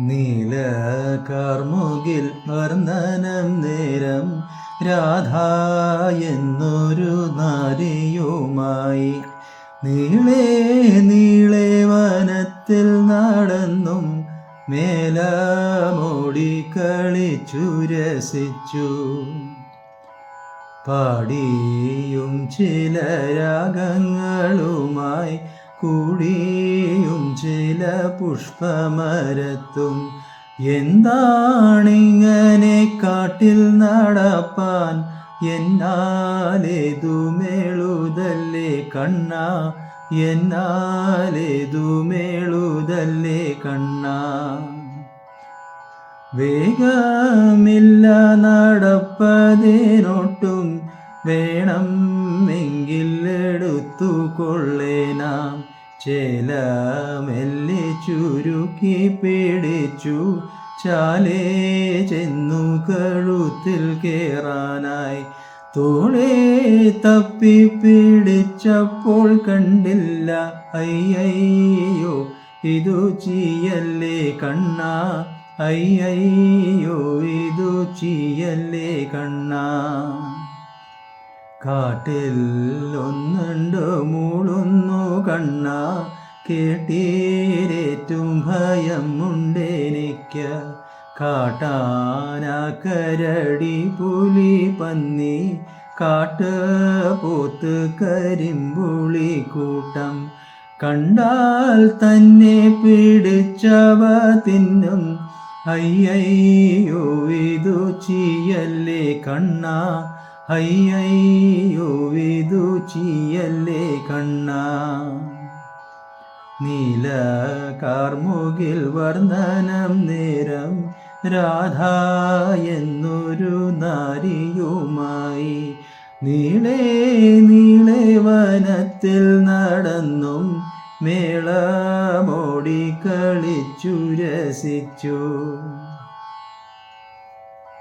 നീല കാർമുകിൽ വർണ്ണനം നേരം രാധ എന്നൊരു നാരിയുമായി നീളെ നീളെ വനത്തിൽ നടന്നും മേലമോടി കളിച്ചു രസിച്ചു. പാടിയും ചില രാഗങ്ങളുമായി കൂടിയും ചില പുഷ്പമരത്തും എന്താണിങ്ങനെ കാട്ടിൽ നടപ്പാൻ എന്നാലേതുമേളുതല്ലേ കണ്ണ എന്നാലേതുമേളുതല്ലേ കണ്ണ. വേഗമില്ല നടപ്പതിനൊട്ടും വേണം എങ്കിൽ എടുത്തു കൊള്ളേനാം. ചേല മെല്ലെ ചുരുക്കി പിടിച്ചു ചാലേ ചെന്നു കഴുത്തിൽ കേറാനായി. തോളെ തപ്പി പിടിച്ചപ്പോൾ കണ്ടില്ല അയ്യോ ഇതു ചീയല്ലേ കണ്ണ അയ്യോ ഇതു ചീയല്ലേ കണ്ണ. കാട്ടിൽ ഒന്നുണ്ട് മൂളുന്നു കണ്ണ കേട്ടീരേറ്റും ഭയമുണ്ടെനിക്ക്. കാട്ടാന കരടി പുലി പന്നി കാട്ടുപോത്ത് കരിമ്പുളി കൂട്ടം കണ്ടാൽ തന്നെ പിടിച്ചവ തിന്നും. അയ്യോ ഇതു ചീയല്ലേ കണ്ണ അയ്യോ ഇതു ചീയല്ലേ കണ്ണ. നീല കാർമുകിൽ വർണ്ണനം നേരം രാധ എന്നൊരു നാരിയുമായി നീളെ നീളെ വനത്തിൽ നടന്നും മേളമോടി കളിച്ചു രസിച്ചു.